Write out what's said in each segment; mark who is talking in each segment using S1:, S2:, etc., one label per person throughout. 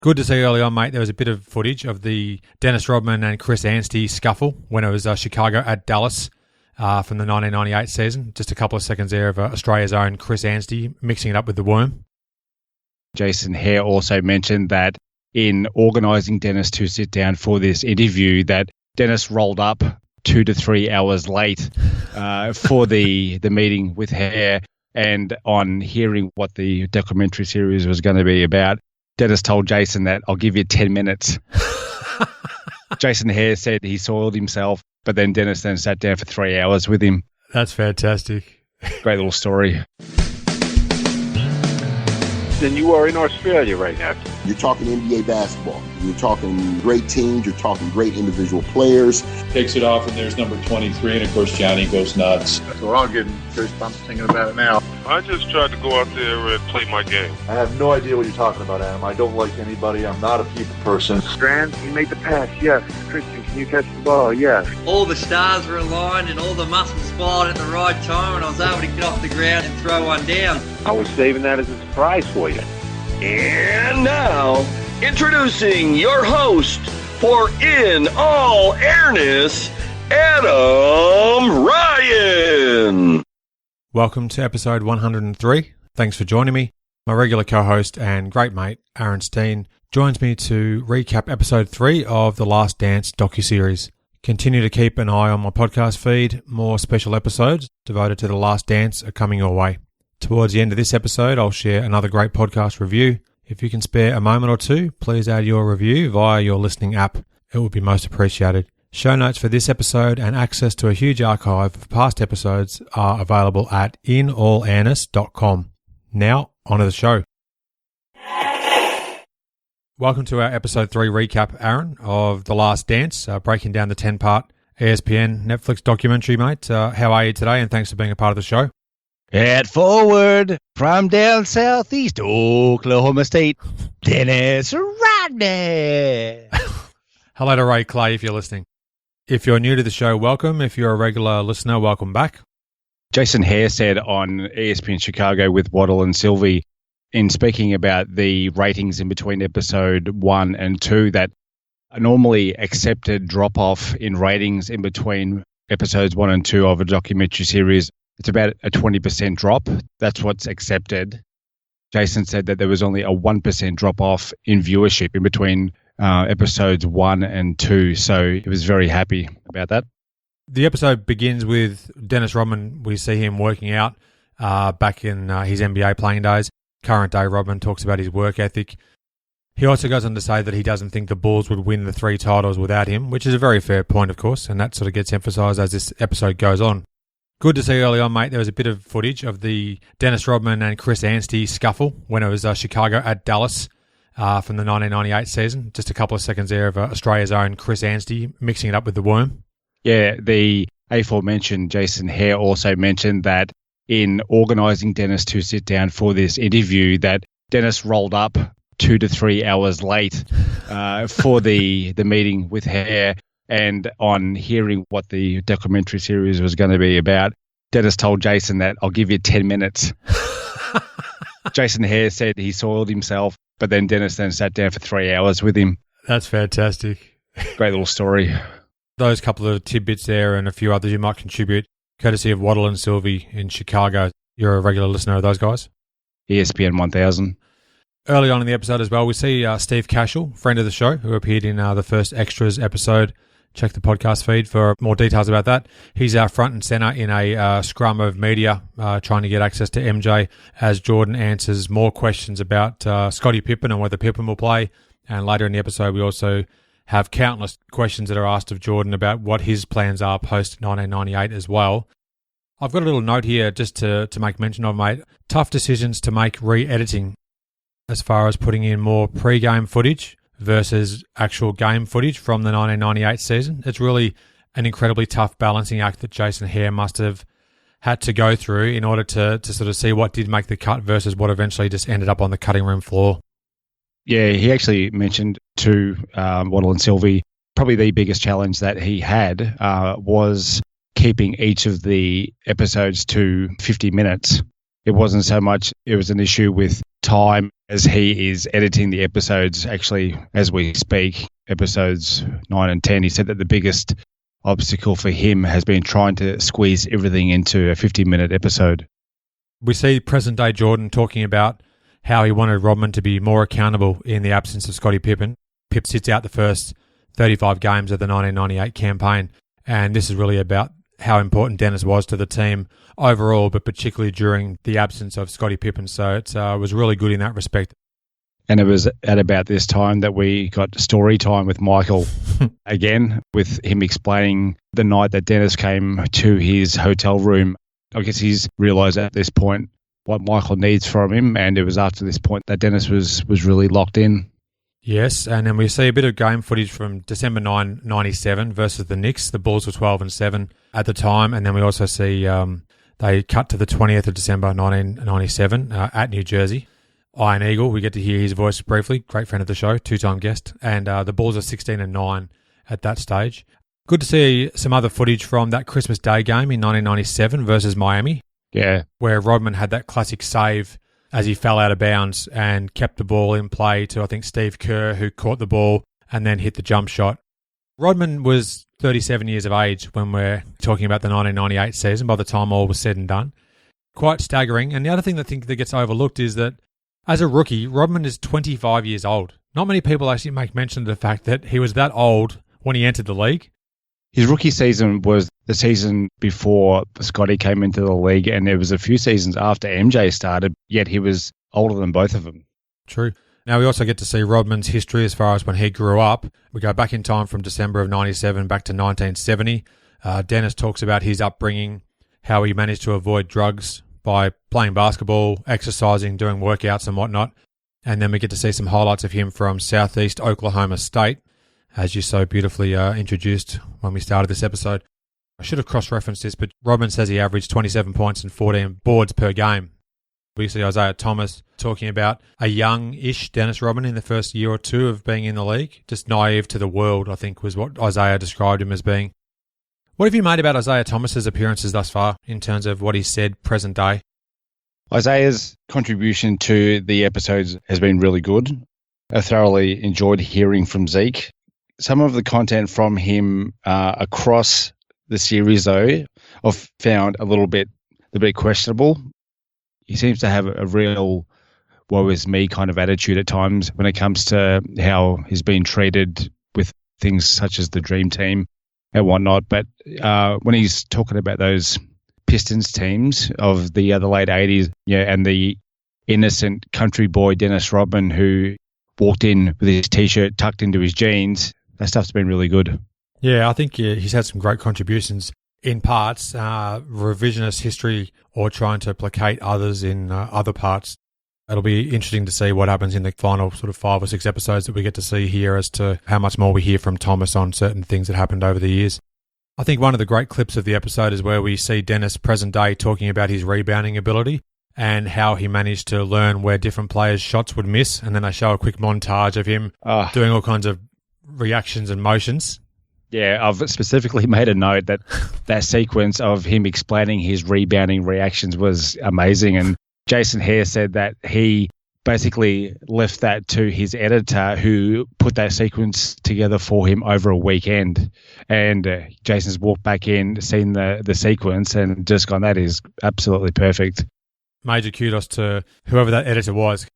S1: Good to see early on, mate. There was a bit of footage of the Dennis Rodman and Chris Anstey scuffle when it was Chicago at Dallas from the 1998 season. Just a couple of seconds there of Australia's own Chris Anstey mixing it up with the worm.
S2: Jason Hare also mentioned that in organising Dennis to sit down for this interview, that Dennis rolled up 2 to 3 hours late for the meeting with Hare, and on hearing what the documentary series was going to be about, Dennis told Jason that, "I'll give you 10 minutes." Jason Hare said he soiled himself, but then Dennis then sat down for 3 hours with him.
S1: That's fantastic.
S2: Great little story.
S3: Then you are in Australia right now.
S4: You're talking NBA basketball. You're talking great teams. You're talking great individual players.
S5: Takes it off, and there's number 23, and of course Johnny goes nuts.
S6: We're all getting goosebumps thinking about it now.
S7: I just tried to go out there and play my game.
S6: I have no idea what you're talking about, Adam. I don't like anybody. I'm not a people person.
S3: Strand, you made the pass, yes. Christian, can you catch the ball? Yes.
S8: All the stars were aligned and all the muscles fired at the right time, and I was able to get off the ground and throw one down.
S3: I was saving that as a surprise for you.
S9: And now, introducing your host for In All Airness, Adam Ryan.
S1: Welcome to episode 103. Thanks for joining me. My regular co-host and great mate, Aaron Steen, joins me to recap episode 3 of The Last Dance docuseries. Continue to keep an eye on my podcast feed. More special episodes devoted to The Last Dance are coming your way. Towards the end of this episode, I'll share another great podcast review. If you can spare a moment or two, please add your review via your listening app. It would be most appreciated. Show notes for this episode and access to a huge archive of past episodes are available at inallairness.com. Now, on to the show. Welcome to our episode 3 recap, Aaron, of The Last Dance, breaking down the 10-part ESPN Netflix documentary, mate. How are you today, and thanks for being a part of the show?
S2: Head forward from down southeast Oklahoma State, Dennis Rodman.
S1: Hello to Ray Clay if you're listening. If you're new to the show, welcome. If you're a regular listener, welcome back.
S2: Jason Hare said on ESPN Chicago with Waddle and Sylvie, in speaking about the ratings in between episode 1 and 2, that a normally accepted drop-off in ratings in between episodes 1 and 2 of a documentary series, it's about a 20% drop. That's what's accepted. Jason said that there was only a 1% drop-off in viewership in between episodes 1 and 2, so he was very happy about that.
S1: The episode begins with Dennis Rodman. We see him working out back in his NBA playing days. Current day Rodman talks about his work ethic. He also goes on to say that he doesn't think the Bulls would win the 3 titles without him, which is a very fair point, of course, and that sort of gets emphasised as this episode goes on. Good to see early on, mate. There was a bit of footage of the Dennis Rodman and Chris Anstey scuffle when it was Chicago at Dallas from the 1998 season. Just a couple of seconds there of Australia's own Chris Anstey mixing it up with the worm.
S2: Yeah, the aforementioned Jason Hare also mentioned that in organising Dennis to sit down for this interview, that Dennis rolled up 2 to 3 hours late for the meeting with Hare, and on hearing what the documentary series was going to be about, Dennis told Jason that, "I'll give you 10 minutes." Jason Hare said he soiled himself, but then Dennis then sat down for 3 hours with him.
S1: That's fantastic.
S2: Great little story.
S1: Those couple of tidbits there and a few others you might contribute, courtesy of Waddle and Sylvie in Chicago. You're a regular listener of those guys?
S2: ESPN 1000.
S1: Early on in the episode as well, we see Steve Cashel, friend of the show, who appeared in the first Extras episode. Check the podcast feed for more details about that. He's front and centre in a scrum of media trying to get access to MJ as Jordan answers more questions about Scottie Pippen and whether Pippen will play. And later in the episode, we also have countless questions that are asked of Jordan about what his plans are post-1998 as well. I've got a little note here just to make mention of, mate. Tough decisions to make re-editing as far as putting in more pre-game footage versus actual game footage from the 1998 season. It's really an incredibly tough balancing act that Jason Hare must have had to go through in order to sort of see what did make the cut versus what eventually just ended up on the cutting room floor.
S2: Yeah, he actually mentioned to Waddle and Sylvie, probably the biggest challenge that he had was keeping each of the episodes to 50 minutes. It wasn't so much, it was an issue with time as he is editing the episodes, actually, as we speak, episodes 9 and 10, he said that the biggest obstacle for him has been trying to squeeze everything into a 50-minute episode.
S1: We see present-day Jordan talking about how he wanted Rodman to be more accountable in the absence of Scottie Pippen. Pip sits out the first 35 games of the 1998 campaign, and this is really about how important Dennis was to the team overall, but particularly during the absence of Scottie Pippen. So it was really good in that respect.
S2: And it was at about this time that we got story time with Michael again, with him explaining the night that Dennis came to his hotel room. I guess he's realised at this point what Michael needs from him, and it was after this point that Dennis was really locked in.
S1: Yes, and then we see a bit of game footage from December 9, 97 versus the Knicks. The Bulls were 12-7 at the time, and then we also see they cut to the 20th of December 1997 at New Jersey. Iron Eagle, we get to hear his voice briefly, great friend of the show, two-time guest, and the Bulls are 16-9 at that stage. Good to see some other footage from that Christmas Day game in 1997 versus Miami.
S2: Yeah.
S1: Where Rodman had that classic save as he fell out of bounds and kept the ball in play to, I think, Steve Kerr, who caught the ball and then hit the jump shot. Rodman was 37 years of age when we're talking about the 1998 season, by the time all was said and done. Quite staggering. And the other thing that I think that gets overlooked is that as a rookie, Rodman is 25 years old. Not many people actually make mention of the fact that he was that old when he entered the league.
S2: His rookie season was the season before Scotty came into the league, and there was a few seasons after MJ started, yet he was older than both of them.
S1: True. Now we also get to see Rodman's history as far as when he grew up. We go back in time from December of 97 back to 1970. Dennis talks about his upbringing, how he managed to avoid drugs by playing basketball, exercising, doing workouts and whatnot. And then we get to see some highlights of him from Southeast Oklahoma State, as you so beautifully introduced when we started this episode. I should have cross-referenced this, but Rodman says he averaged 27 points and 14 boards per game. We see Isaiah Thomas talking about a young-ish Dennis Rodman in the first year or two of being in the league. Just naive to the world, I think, was what Isaiah described him as being. What have you made about Isaiah Thomas's appearances thus far in terms of what he said present day?
S2: Isaiah's contribution to the episodes has been really good. I thoroughly enjoyed hearing from Zeke. Some of the content from him across the series, though, I've found a little bit questionable. He seems to have a real woe is me kind of attitude at times when it comes to how he's been treated with things such as the Dream Team and whatnot. But when he's talking about those Pistons teams of the late 80s, and the innocent country boy Dennis Rodman who walked in with his T-shirt tucked into his jeans, that stuff's been really good.
S1: Yeah, I think he's had some great contributions in parts, revisionist history or trying to placate others in other parts. It'll be interesting to see what happens in the final sort of 5 or 6 episodes that we get to see here as to how much more we hear from Thomas on certain things that happened over the years. I think one of the great clips of the episode is where we see Dennis present day talking about his rebounding ability and how he managed to learn where different players' shots would miss. And then they show a quick montage of him doing all kinds of reactions and motions.
S2: Yeah, I've specifically made a note that that sequence of him explaining his rebounding reactions was amazing. And Jason Hare said that he basically left that to his editor who put that sequence together for him over a weekend. And Jason's walked back in, seen the sequence and just gone, that is absolutely perfect.
S1: Major kudos to whoever that editor was.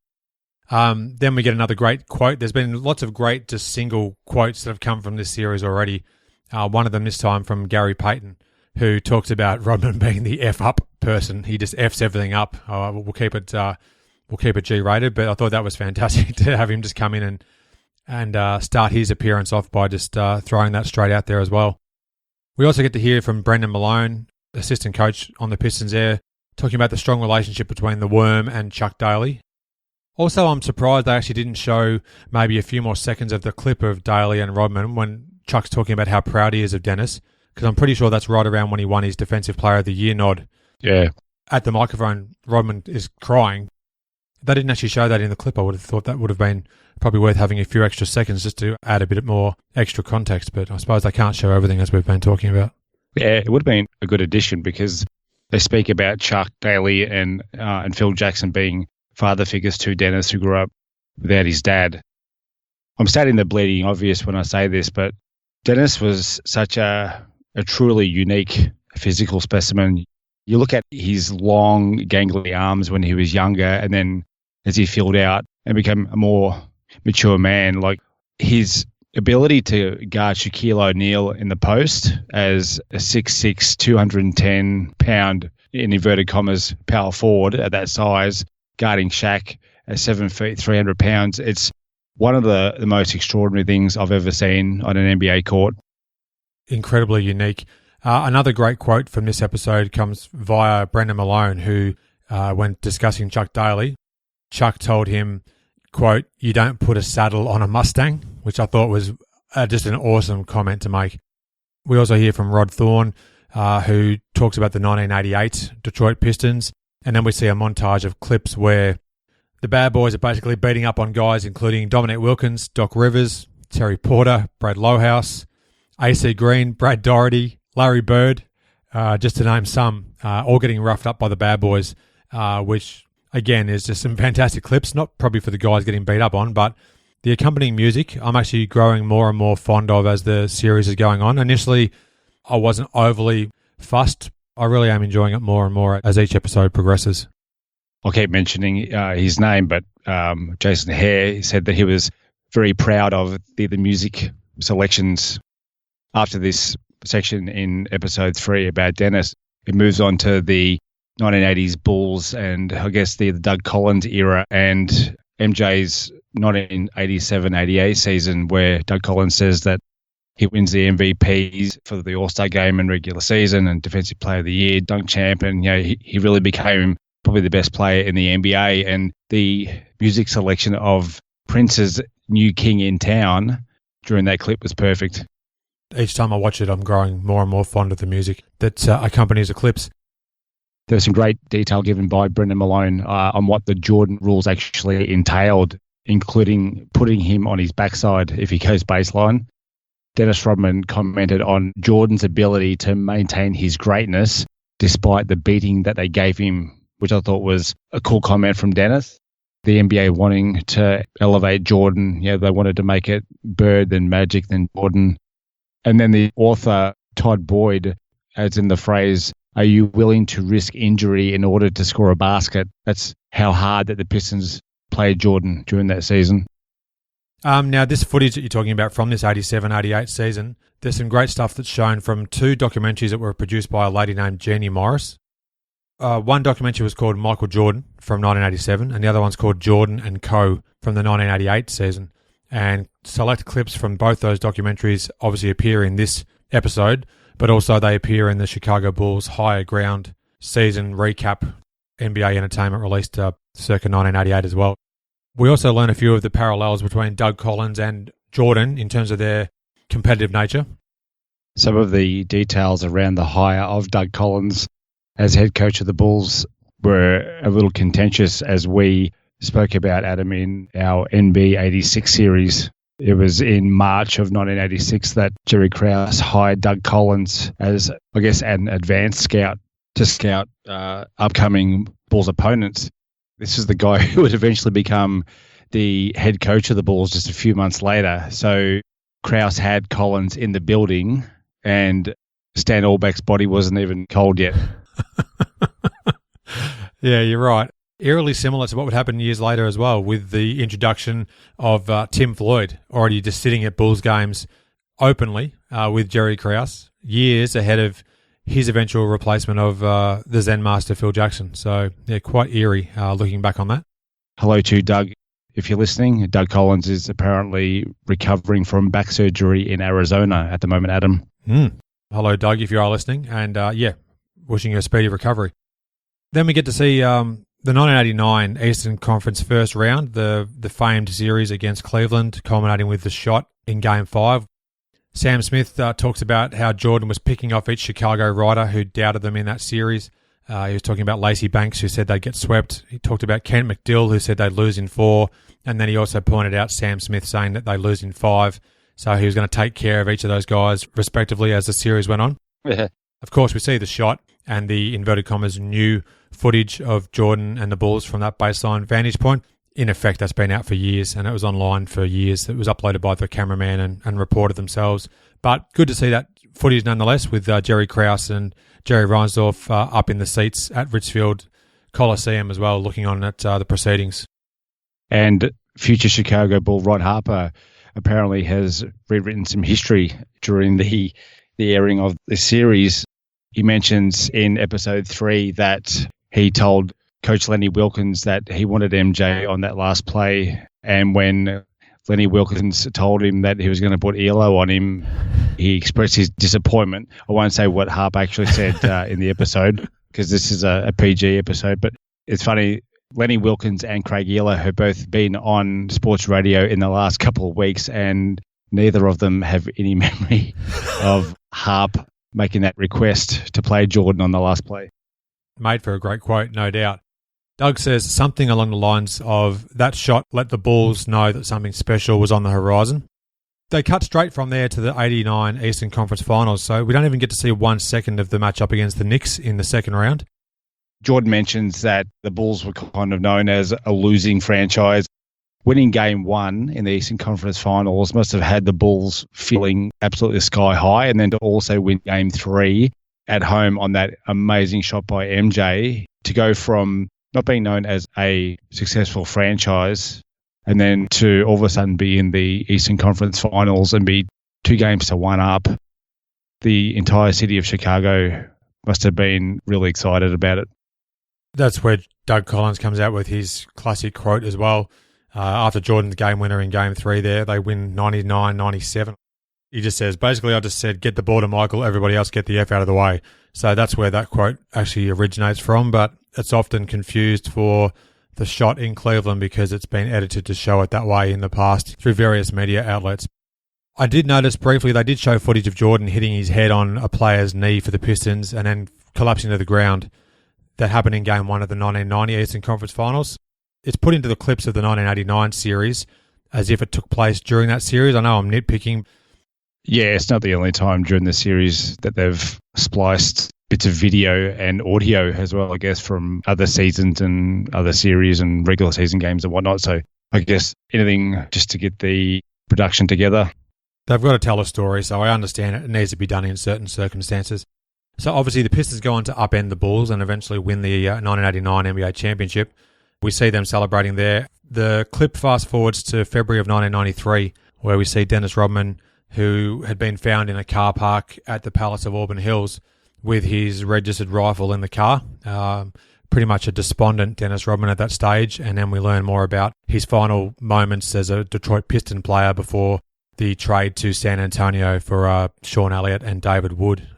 S1: Then we get another great quote. There's been lots of great just single quotes that have come from this series already. One of them this time from Gary Payton, who talks about Rodman being the F up person. He just Fs everything up. We'll keep it G-rated, but I thought that was fantastic to have him just come in and start his appearance off by just throwing that straight out there as well. We also get to hear from Brendan Malone, assistant coach on the Pistons there, talking about the strong relationship between the Worm and Chuck Daly. Also, I'm surprised they actually didn't show maybe a few more seconds of the clip of Daly and Rodman when Chuck's talking about how proud he is of Dennis, because I'm pretty sure that's right around when he won his Defensive Player of the Year nod.
S2: Yeah.
S1: At the microphone, Rodman is crying. They didn't actually show that in the clip. I would have thought that would have been probably worth having a few extra seconds just to add a bit more extra context, but I suppose they can't show everything as we've been talking about.
S2: Yeah, it would have been a good addition because they speak about Chuck Daly and Phil Jackson being father figures to Dennis, who grew up without his dad. I'm stating the bleeding obvious when I say this, but Dennis was such a truly unique physical specimen. You look at his long, gangly arms when he was younger, and then as he filled out and became a more mature man, like his ability to guard Shaquille O'Neal in the post as a 6'6", 210-pound, in inverted commas, power forward at that size, guarding Shaq at 7 feet, 300 pounds. It's one of the most extraordinary things I've ever seen on an NBA court.
S1: Incredibly unique. Another great quote from this episode comes via Brendan Malone, who, when discussing Chuck Daly, Chuck told him, quote, "You don't put a saddle on a Mustang," which I thought was just an awesome comment to make. We also hear from Rod Thorne, who talks about the 1988 Detroit Pistons, and then we see a montage of clips where the bad boys are basically beating up on guys including Dominic Wilkins, Doc Rivers, Terry Porter, Brad Lohaus, AC Green, Brad Doherty, Larry Bird, just to name some, all getting roughed up by the bad boys, which, again, is just some fantastic clips, not probably for the guys getting beat up on, but the accompanying music I'm actually growing more and more fond of as the series is going on. Initially, I wasn't overly fussed. I really am enjoying it more and more as each episode progresses.
S2: I'll keep mentioning his name, but Jason Hare said that he was very proud of the music selections after this section in episode 3 about Dennis. It moves on to the 1980s Bulls and I guess the Doug Collins era and MJ's 1987-88 season, where Doug Collins says that he wins the MVPs for the All-Star game and regular season and Defensive Player of the Year, dunk champ, and he really became probably the best player in the NBA. And the music selection of Prince's New King in Town during that clip was perfect.
S1: Each time I watch it, I'm growing more and more fond of the music that accompanies the clips.
S2: There was some great detail given by Brendan Malone on what the Jordan rules actually entailed, including putting him on his backside if he goes baseline. Dennis Rodman commented on Jordan's ability to maintain his greatness despite the beating that they gave him, which I thought was a cool comment from Dennis. The NBA wanting to elevate Jordan, they wanted to make it Bird, then Magic, then Jordan. And then the author, Todd Boyd, adds in the phrase, "Are you willing to risk injury in order to score a basket?" That's how hard that the Pistons played Jordan during that season.
S1: Now, this footage that you're talking about from this 87-88 season, there's some great stuff that's shown from 2 documentaries that were produced by a lady named Jeannie Morris. One documentary was called Michael Jordan from 1987, and the other one's called Jordan and Co. from the 1988 season. And select clips from both those documentaries obviously appear in this episode, but also they appear in the Chicago Bulls Higher Ground season recap NBA Entertainment released circa 1988 as well. We also learn a few of the parallels between Doug Collins and Jordan in terms of their competitive nature.
S2: Some of the details around the hire of Doug Collins as head coach of the Bulls were a little contentious, as we spoke about, Adam, in our NB 86 series. It was in March of 1986 that Jerry Krause hired Doug Collins as, I guess, an advanced scout to scout upcoming Bulls opponents. This is the guy who would eventually become the head coach of the Bulls just a few months later. So Krause had Collins in the building and Stan Albeck's body wasn't even cold yet.
S1: Yeah, you're right. Eerily similar to what would happen years later as well, with the introduction of Tim Floyd, already just sitting at Bulls games openly with Jerry Krause, years ahead of his eventual replacement of the Zen master Phil Jackson. So, yeah, quite eerie looking back on that.
S2: Hello to Doug. If you're listening, Doug Collins is apparently recovering from back surgery in Arizona at the moment, Adam.
S1: Hello, Doug, if you are listening. And, wishing you a speedy recovery. Then we get to see the 1989 Eastern Conference first round, the famed series against Cleveland, culminating with the shot in Game 5. Sam Smith talks about how Jordan was picking off each Chicago writer who doubted them in that series. He was talking about Lacey Banks, who said they'd get swept. He talked about Kent McDill, who said they'd lose in 4. And then he also pointed out Sam Smith saying that they'd lose in 5. So he was going to take care of each of those guys, respectively, as the series went on.
S2: Yeah.
S1: Of course, we see the shot and the inverted commas new footage of Jordan and the Bulls from that baseline vantage point. In effect, that's been out for years, and it was online for years. It was uploaded by the cameraman and reported themselves. But good to see that footage nonetheless, with Jerry Krause and Jerry Reinsdorf up in the seats at Richfield Coliseum as well, looking on at the proceedings.
S2: And future Chicago Bull Rod Harper apparently has rewritten some history during the airing of the series. He mentions in episode 3 that he told Coach Lenny Wilkins that he wanted MJ on that last play, and when Lenny Wilkins told him that he was going to put ELO on him, he expressed his disappointment. I won't say what Harp actually said in the episode, because this is a PG episode, but it's funny. Lenny Wilkins and Craig ELO have both been on sports radio in the last couple of weeks, and neither of them have any memory of Harp making that request to play Jordan on the last play.
S1: Made for a great quote, no doubt. Doug says something along the lines of, that shot let the Bulls know that something special was on the horizon. They cut straight from there to the 89 Eastern Conference Finals, so we don't even get to see 1 second of the matchup against the Knicks in the second round.
S2: Jordan mentions that the Bulls were kind of known as a losing franchise. Winning Game 1 in the Eastern Conference Finals must have had the Bulls feeling absolutely sky high, and then to also win Game 3 at home on that amazing shot by MJ, to go from not being known as a successful franchise and then to all of a sudden be in the Eastern Conference Finals and be 2 games to 1 up. The entire city of Chicago must have been really excited about it.
S1: That's where Doug Collins comes out with his classic quote as well. After Jordan's game winner in Game 3 there, they win 99-97. He just says, basically, I just said, get the ball to Michael, everybody else get the F out of the way. So that's where that quote actually originates from, but it's often confused for the shot in Cleveland because it's been edited to show it that way in the past through various media outlets. I did notice briefly they did show footage of Jordan hitting his head on a player's knee for the Pistons and then collapsing to the ground. That happened in Game 1 of the 1990 Eastern Conference Finals. It's put into the clips of the 1989 series as if it took place during that series. I know I'm nitpicking.
S2: Yeah, it's not the only time during the series that they've spliced bits of video and audio as well, I guess, from other seasons and other series and regular season games and whatnot. So I guess anything just to get the production together.
S1: They've got to tell a story, so I understand it needs to be done in certain circumstances. So obviously the Pistons go on to upend the Bulls and eventually win the 1989 NBA championship. We see them celebrating there. The clip fast forwards to February of 1993, where we see Dennis Rodman, who had been found in a car park at the Palace of Auburn Hills with his registered rifle in the car. Pretty much a despondent Dennis Rodman at that stage. And then we learn more about his final moments as a Detroit Piston player before the trade to San Antonio for Sean Elliott and David Wood.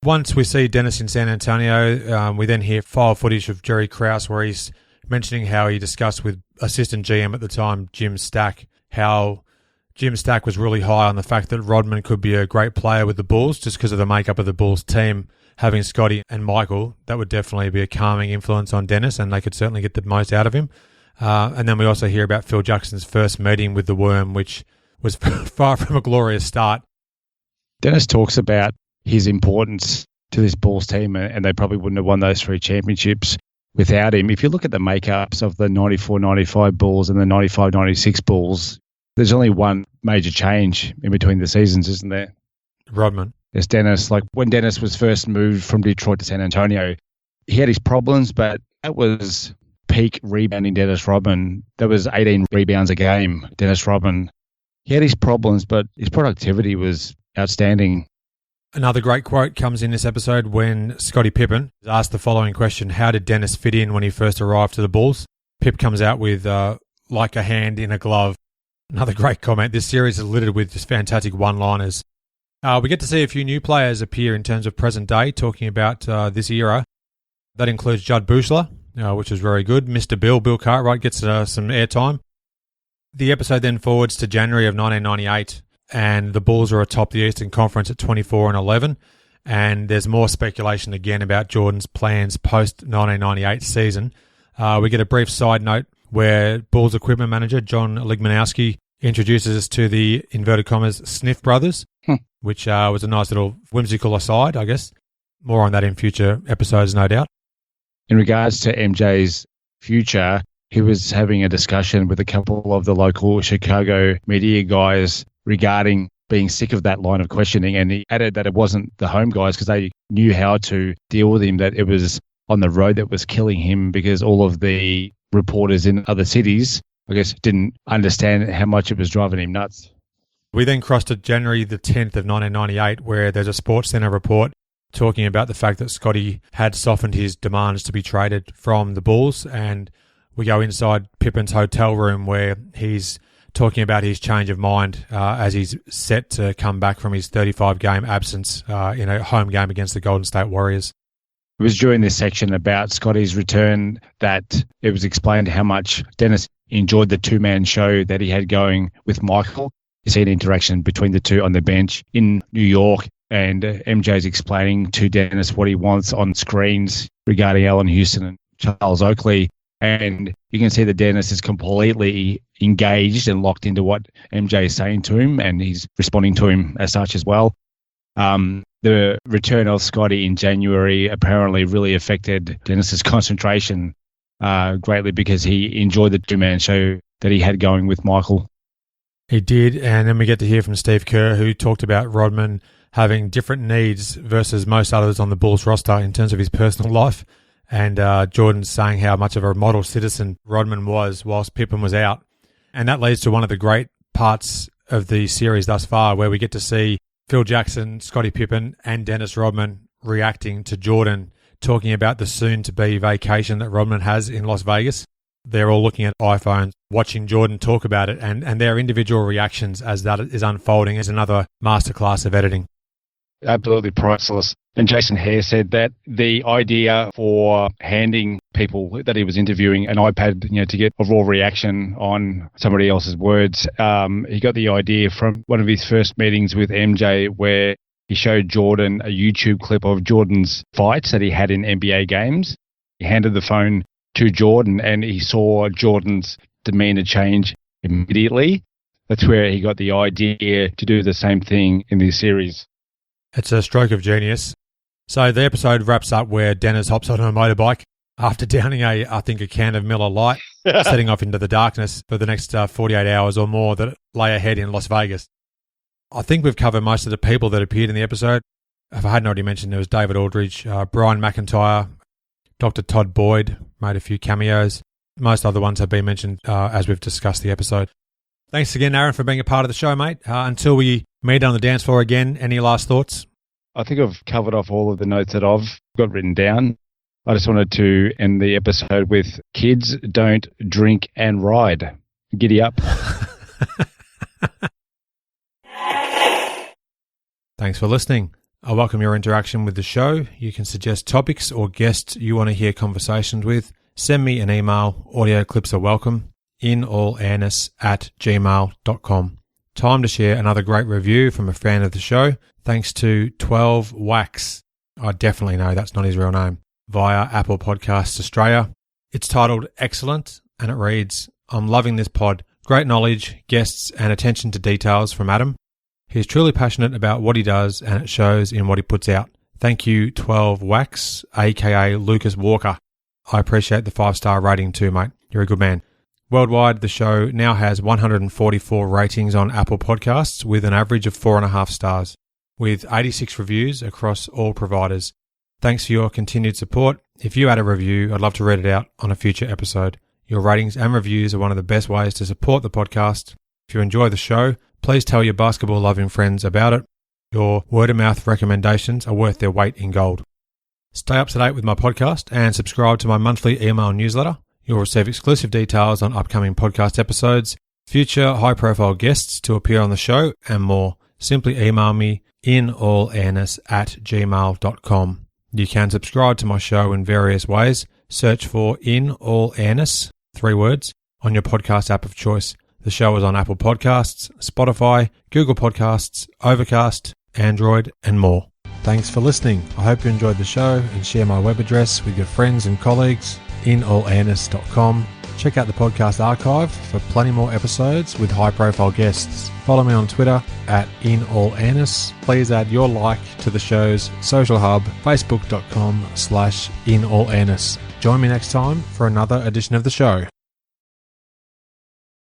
S1: Once we see Dennis in San Antonio, we then hear file footage of Jerry Krause where he's mentioning how he discussed with assistant GM at the time, Jim Stack, how Jim Stack was really high on the fact that Rodman could be a great player with the Bulls just because of the makeup of the Bulls team. Having Scotty and Michael, that would definitely be a calming influence on Dennis and they could certainly get the most out of him. And then we also hear about Phil Jackson's first meeting with the Worm, which was far from a glorious start.
S2: Dennis talks about his importance to this Bulls team, and they probably wouldn't have won those 3 championships without him. If you look at the makeups of the 94-95 Bulls and the 95-96 Bulls, there's only one major change in between the seasons, isn't there?
S1: Rodman.
S2: It's Dennis. Like when Dennis was first moved from Detroit to San Antonio, he had his problems, but that was peak rebounding Dennis Rodman. That was 18 rebounds a game, Dennis Rodman. He had his problems, but his productivity was outstanding.
S1: Another great quote comes in this episode when Scottie Pippen is asked the following question: how did Dennis fit in when he first arrived to the Bulls? Pip comes out with, like a hand in a glove. Another great comment. This series is littered with just fantastic one-liners. We get to see a few new players appear in terms of present day, talking about this era. That includes Judd Buechler, which is very good. Mr. Bill Cartwright gets some airtime. The episode then forwards to January of 1998, and the Bulls are atop the Eastern Conference at 24-11, and there's more speculation again about Jordan's plans post-1998 season. We get a brief side note where Bulls equipment manager John Ligmanowski introduces us to the, inverted commas, Sniff Brothers, which was a nice little whimsical aside, I guess. More on that in future episodes, no doubt.
S2: In regards to MJ's future, he was having a discussion with a couple of the local Chicago media guys regarding being sick of that line of questioning. And he added that it wasn't the home guys because they knew how to deal with him, that it was on the road that was killing him because all of the reporters in other cities, I guess, didn't understand how much it was driving him nuts.
S1: We then crossed to January the 10th of 1998, where there's a Sports Center report talking about the fact that Scotty had softened his demands to be traded from the Bulls, and we go inside Pippen's hotel room where he's talking about his change of mind as he's set to come back from his 35-game absence in a home game against the Golden State Warriors.
S2: It was during this section about Scotty's return that it was explained how much Dennis enjoyed the two-man show that he had going with Michael. You see an interaction between the two on the bench in New York, and MJ's explaining to Dennis what he wants on screens regarding Allen Houston and Charles Oakley. And you can see that Dennis is completely engaged and locked into what MJ is saying to him, and he's responding to him as such as well. The return of Scotty in January apparently really affected Dennis's concentration greatly because he enjoyed the two-man show that he had going with Michael.
S1: He did, and then we get to hear from Steve Kerr, who talked about Rodman having different needs versus most others on the Bulls roster in terms of his personal life. And Jordan saying how much of a model citizen Rodman was whilst Pippen was out. And that leads to one of the great parts of the series thus far, where we get to see Phil Jackson, Scottie Pippen, and Dennis Rodman reacting to Jordan talking about the soon-to-be vacation that Rodman has in Las Vegas. They're all looking at iPhones, watching Jordan talk about it, and their individual reactions as that is unfolding is another masterclass of editing.
S2: Absolutely priceless. And Jason Hare said that the idea for handing people that he was interviewing an iPad, to get a raw reaction on somebody else's words, he got the idea from one of his first meetings with MJ, where he showed Jordan a YouTube clip of Jordan's fights that he had in NBA games. He handed the phone to Jordan, and he saw Jordan's demeanor change immediately. That's where he got the idea to do the same thing in this series.
S1: It's a stroke of genius. So the episode wraps up where Dennis hops on a motorbike after downing a can of Miller Lite, setting off into the darkness for the next 48 hours or more that lay ahead in Las Vegas. I think we've covered most of the people that appeared in the episode. If I hadn't already mentioned, there was David Aldridge, Brian McIntyre, Dr. Todd Boyd made a few cameos. Most other ones have been mentioned as we've discussed the episode. Thanks again, Aaron, for being a part of the show, mate. Until we meet on the dance floor again, any last thoughts?
S2: I think I've covered off all of the notes that I've got written down. I just wanted to end the episode with kids don't drink and ride. Giddy up.
S1: Thanks for listening. I welcome your interaction with the show. You can suggest topics or guests you want to hear conversations with. Send me an email. Audio clips are welcome. inallairness@gmail.com. Time to share another great review from a fan of the show. Thanks to 12 Wax. I definitely know that's not his real name. Via Apple Podcasts Australia. It's titled Excellent, and it reads, I'm loving this pod. Great knowledge, guests, and attention to details from Adam. He's truly passionate about what he does, and it shows in what he puts out. Thank you, 12 Wax, aka Lucas Walker. I appreciate the 5-star rating too, mate. You're a good man. Worldwide, the show now has 144 ratings on Apple Podcasts with an average of 4.5 stars, with 86 reviews across all providers. Thanks for your continued support. If you add a review, I'd love to read it out on a future episode. Your ratings and reviews are one of the best ways to support the podcast. If you enjoy the show, please tell your basketball-loving friends about it. Your word-of-mouth recommendations are worth their weight in gold. Stay up to date with my podcast and subscribe to my monthly email newsletter. You'll receive exclusive details on upcoming podcast episodes, future high-profile guests to appear on the show, and more. Simply email me inallairness@gmail.com. You can subscribe to my show in various ways. Search for In All Airness, 3 words, on your podcast app of choice. The show is on Apple Podcasts, Spotify, Google Podcasts, Overcast, Android, and more. Thanks for listening. I hope you enjoyed the show and share my web address with your friends and colleagues, inallairness.com. Check out the podcast archive for plenty more episodes with high-profile guests. Follow me on Twitter @inallairness. Please add your like to the show's social hub, facebook.com/inallairness. Join me next time for another edition of the show.